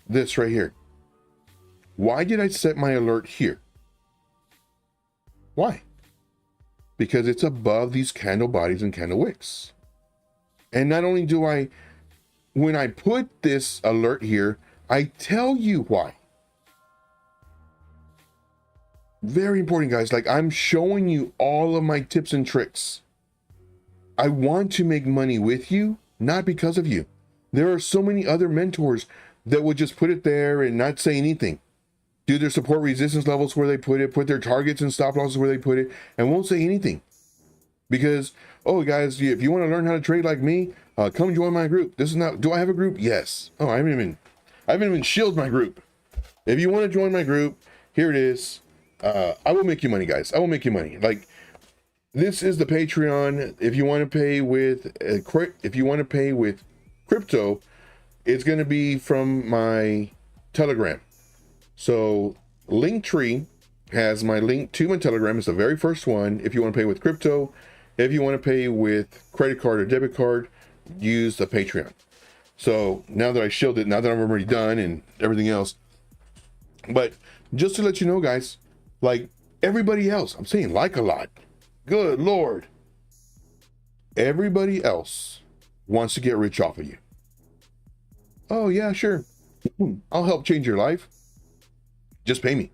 this right here. Why did I set my alert here? Why? Because it's above these candle bodies and candle wicks. And not only do I, when I put this alert here, I tell you why. Very important, guys. Like, I'm showing you all of my tips and tricks. I want to make money with you, not because of you. There are so many other mentors that would just put it there and not say anything. Do their support resistance levels where they put it, put their targets and stop losses where they put it, and won't say anything. because, oh guys, if you want to learn how to trade like me, come join my group. This is not, do I have a group? Yes. Oh, I haven't even shielded my group. If you want to join my group, here it is. I will make you money, guys. I will make you money. Like, this is the Patreon. If you want to pay with crypto, it's going to be from my Telegram. So Linktree has my link to my Telegram. It's the very first one. If you want to pay with crypto, if you want to pay with credit card or debit card, use the Patreon. So now that I shielded it, now that I'm already done and everything else, but just to let you know, guys, like everybody else, I'm saying like a lot. Good Lord. Everybody else wants to get rich off of you. Oh yeah, sure. I'll help change your life. Just pay me.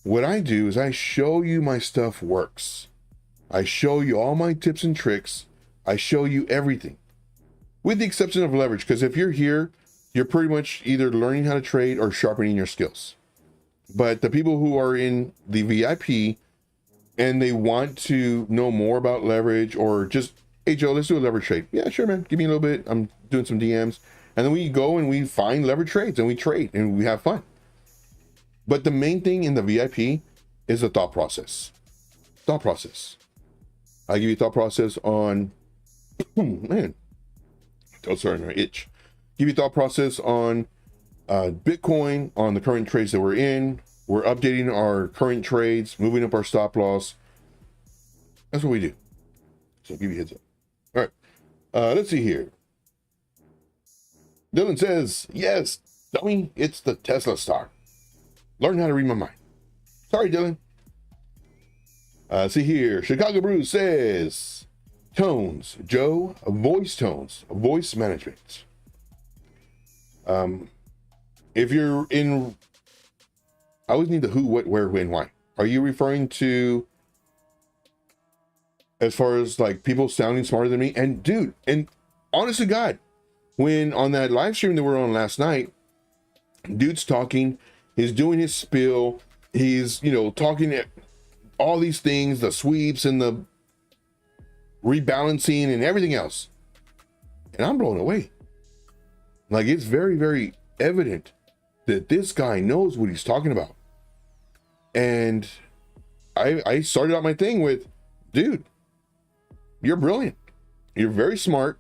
What I do is I show you my stuff works. I show you all my tips and tricks. I show you everything. With the exception of leverage, because if you're here, you're pretty much either learning how to trade or sharpening your skills. But the people who are in the VIP and they want to know more about leverage, or just, hey Joe, let's do a leverage trade. Yeah, sure, man. Give me a little bit. I'm doing some DMs. And then we go and we find leverage trades and we trade and we have fun. But the main thing in the VIP is the thought process. Thought process. I give you thought process on, man, I'm starting to itch. Give you thought process on Bitcoin, on the current trades that we're in. We're updating our current trades, moving up our stop loss. That's what we do. So I'll give you a heads up. All right, let's see here. Dylan says, yes, dummy, it's the Tesla stock. Learn how to read my mind. Sorry, Dylan. See here, Chicago Brew says, tones, Joe, voice tones, voice management. If you're in, I always need the who, what, where, when, why. Are you referring to as far as like people sounding smarter than me? And dude, and honest to God, when on that live stream that we're on last night, dude's talking, he's doing his spiel, he's, you know, talking at all these things, the sweeps and the rebalancing and everything else. And I'm blown away. Like, it's very, very evident that this guy knows what he's talking about. And I started out my thing with, dude, you're brilliant. You're very smart.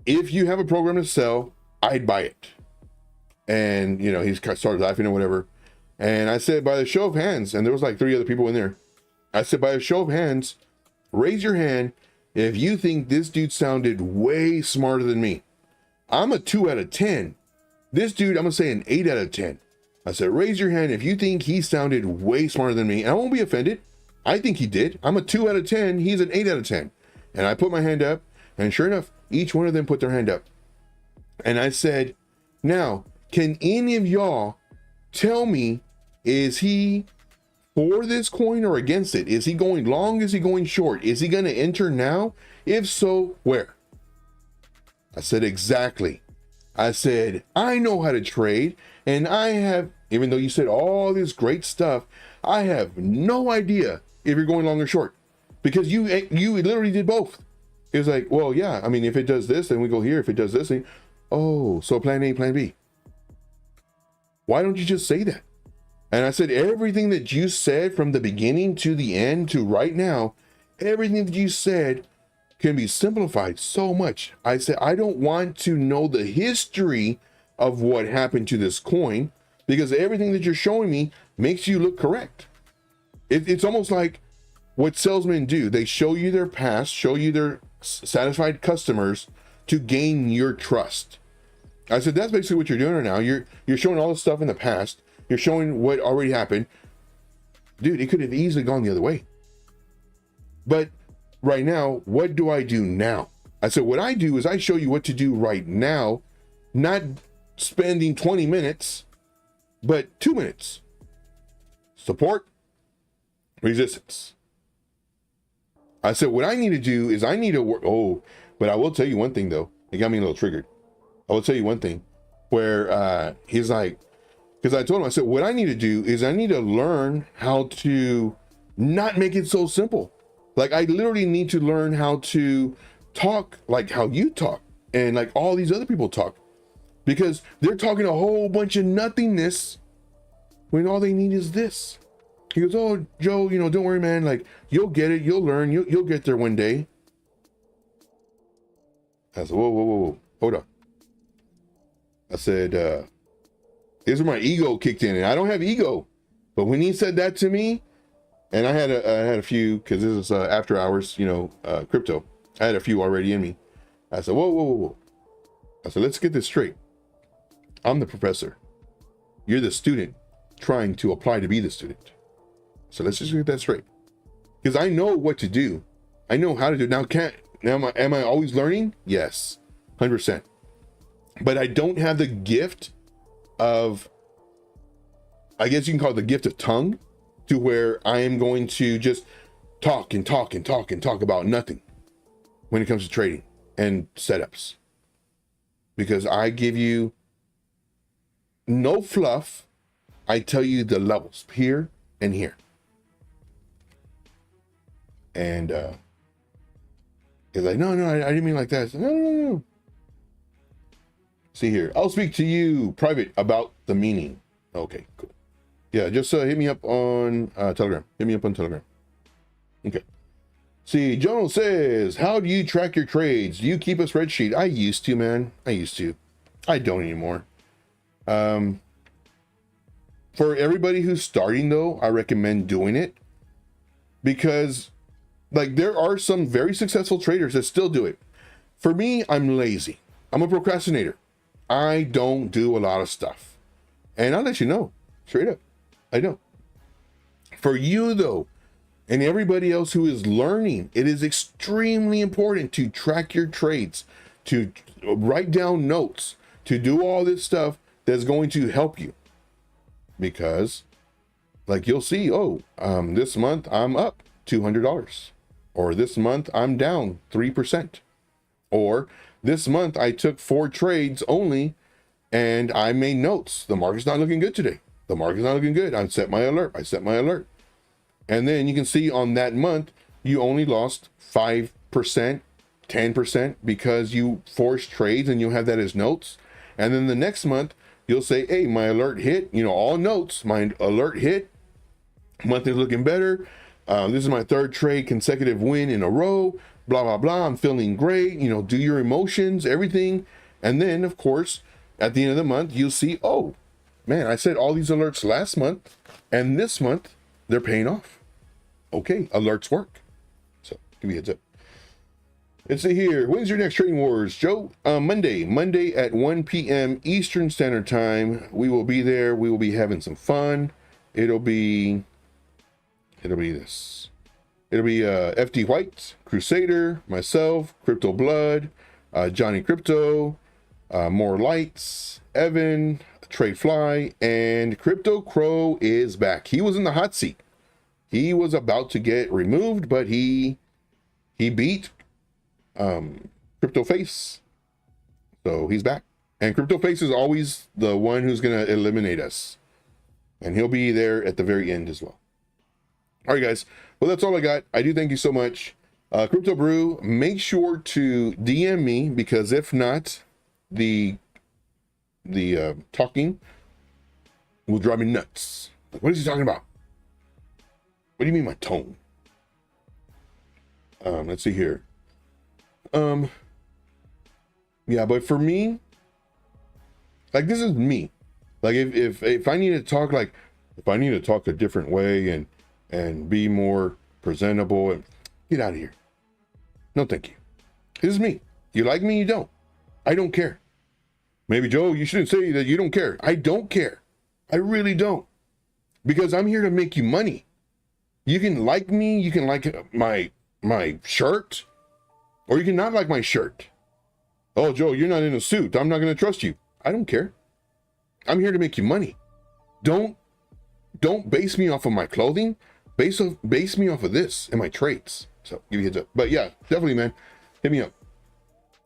If you have a program to sell, I'd buy it. And, you know, he started laughing or whatever. And I said, by the show of hands, and there was like 3 other people in there. I said, by a show of hands, raise your hand if you think this dude sounded way smarter than me. I'm a 2 out of 10. This dude, I'm gonna say an 8 out of 10. I said, raise your hand if you think he sounded way smarter than me. And I won't be offended. I think he did. I'm a 2 out of 10. He's an 8 out of 10. And I put my hand up, and sure enough, each one of them put their hand up. And I said, now, can any of y'all tell me, is he for this coin or against it? Is he going long? Is he going short? Is he going to enter now? If so, where? I said, exactly. I said, I know how to trade, and I have, even though you said all this great stuff, I have no idea if you're going long or short, because you literally did both. It was like, well, yeah, I mean, if it does this, then we go here. If it does this, then, oh, so plan A, plan B. Why don't you just say that? And I said, everything that you said from the beginning to the end to right now, everything that you said can be simplified so much. I said, I don't want to know the history of what happened to this coin, because everything that you're showing me makes you look correct. It's almost like what salesmen do. They show you their past, show you their satisfied customers to gain your trust. I said, that's basically what you're doing right now. You're showing all the stuff in the past. You're showing what already happened. Dude, it could have easily gone the other way. But right now, what do I do now? I said, what I do is I show you what to do right now, not spending 20 minutes, but 2 minutes. Support, resistance. I said, what I need to do is I need to work. Oh, but I will tell you one thing though. It got me a little triggered. I will tell you one thing where he's like, because I told him, I said, what I need to do is I need to learn how to not make it so simple. Like, I literally need to learn how to talk like how you talk and like all these other people talk, because they're talking a whole bunch of nothingness when all they need is this. He goes, oh, Joe, you know, don't worry, man. Like, you'll get it. You'll learn. You'll get there one day. I said, whoa. Hold on. I said, this is where my ego kicked in, and I don't have ego. But when he said that to me, and I had a few, because this is after hours, you know, crypto. I had a few already in me. I said, whoa. I said, let's get this straight. I'm the professor. You're the student trying to apply to be the student. So let's just get that straight. Because I know what to do. I know how to do it. Now, am I always learning? Yes, 100%. But I don't have the gift of, I guess you can call it the gift of tongue, to where I am going to just talk about nothing when it comes to trading and setups. Because I give you no fluff. I tell you the levels here and here. And he's like, no, I didn't mean like that. I said, no. See here, I'll speak to you private about the meaning. Okay, cool. Yeah, just hit me up on Telegram. Hit me up on Telegram. Okay. See, Jono says, how do you track your trades? Do you keep a spreadsheet? I used to, man. I don't anymore. For everybody who's starting, though, I recommend doing it, because like there are some very successful traders that still do it. For me, I'm lazy. I'm a procrastinator. I don't do a lot of stuff. And I'll let you know, straight up, I don't. For you, though, and everybody else who is learning, it is extremely important to track your trades, to write down notes, to do all this stuff that's going to help you. Because, like, you'll see, this month I'm up $200. Or this month I'm down 3%. Or this month I took 4 trades only and I made notes. The market's not looking good today. The market's not looking good. I set my alert. And then you can see on that month, you only lost 5%, 10% because you forced trades and you have that as notes. And then the next month, you'll say, hey, my alert hit, all notes, my alert hit. Month is looking better. This is my 3rd trade consecutive win in a row, blah, blah, blah. I'm feeling great. Do your emotions, everything. And then, of course, at the end of the month, you'll see, oh, man, I set all these alerts last month, and this month, they're paying off. Okay, alerts work. So, give me a heads up. Let's see here. When's your next Trading Wars, Joe? Monday at 1 p.m. Eastern Standard Time. We will be there. We will be having some fun. It'll be this. It'll be FD White, Crusader, myself, Crypto Blood, Johnny Crypto, More Lights, Evan, Trade Fly, and Crypto Crow is back. He was in the hot seat. He was about to get removed, but he beat Crypto Face. So he's back. And Crypto Face is always the one who's going to eliminate us. And he'll be there at the very end as well. All right, guys. Well, that's all I got. I do thank you so much. Crypto Brew, make sure to DM me, because if not, the talking will drive me nuts. Like, what is he talking about? What do you mean my tone? Let's see here. Yeah, but for me, like, this is me. Like, if I need to talk, like, if I need to talk a different way and be more presentable, and get out of here. No, thank you. This is me. You like me, you don't. I don't care. Maybe, Joe, you shouldn't say that you don't care. I don't care. I really don't. Because I'm here to make you money. You can like me, you can like my shirt, or you can not like my shirt. Oh, Joe, you're not in a suit. I'm not going to trust you. I don't care. I'm here to make you money. Don't base me off of my clothing. Base me off of this and my trades. So give you a heads up. But yeah, definitely, man. Hit me up.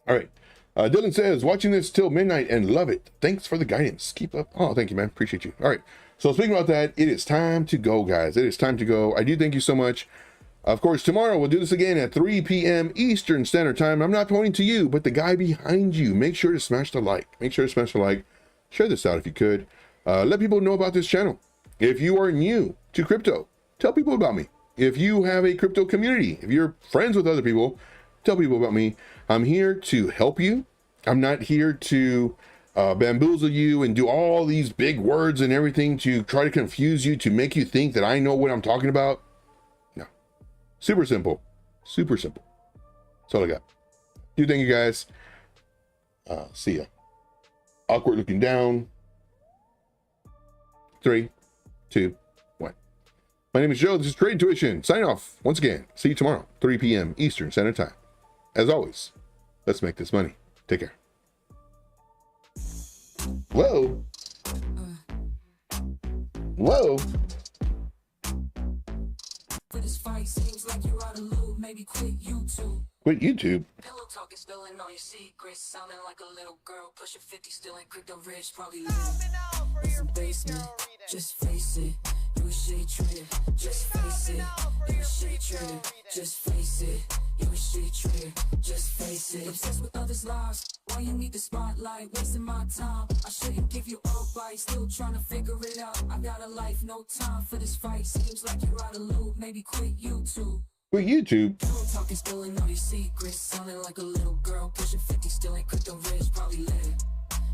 All right. Dylan says, watching this till midnight and love it. Thanks for the guidance. Keep up. Oh, thank you, man. Appreciate you. All right. So speaking about that, it is time to go, guys. It is time to go. I do thank you so much. Of course, tomorrow we'll do this again at 3 p.m. Eastern Standard Time. I'm not pointing to you, but the guy behind you. Make sure to smash the like. Make sure to smash the like. Share this out if you could. Let people know about this channel. If you are new to crypto, tell people about me. If you have a crypto community, if you're friends with other people, tell people about me. I'm here to help you. I'm not here to bamboozle you and do all these big words and everything to try to confuse you, to make you think that I know what I'm talking about. No. Super simple. Super simple. That's all I got. Do thank you guys. See ya. Awkward looking down. 3, 2, 1. My name is Joe. This is Trade Intuition. Signing off once again. See you tomorrow, 3 p.m. Eastern Standard Time. As always, let's make this money. Take care. Whoa. Whoa. For this fight, seems like you're out of loop. Maybe quit YouTube. Quit YouTube. Pillow talking, spilling all your secrets. Sounding like a little girl, pushing 50, still ain't crypto rich. Probably live in some basement. Just face it, you a shade trader. Just face it, you a shade trader. Just face it, you a shade trader. Just face it. Obsessed with others' lives. Why you need the spotlight? Wasting my time. I shouldn't give you advice. Still trying to figure it out. I got a life, no time for this fight. Seems like you're out of loop. Maybe quit YouTube. Quit YouTube. Pillow talking, spilling all your secrets. Sounding like a little girl, pushing 50, still ain't crypto rich. Probably live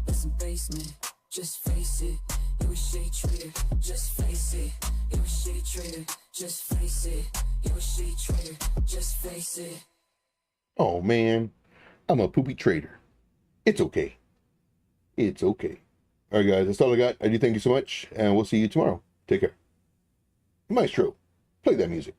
in some basement. Just face it, you a shade trader. Just face it, you a shade trader. Just face it, you a shade trader. Just face it. Oh man, I'm a poopy trader. It's okay. It's okay. All right, guys, that's all I got. I do thank you so much, and we'll see you tomorrow. Take care. Maestro, play that music.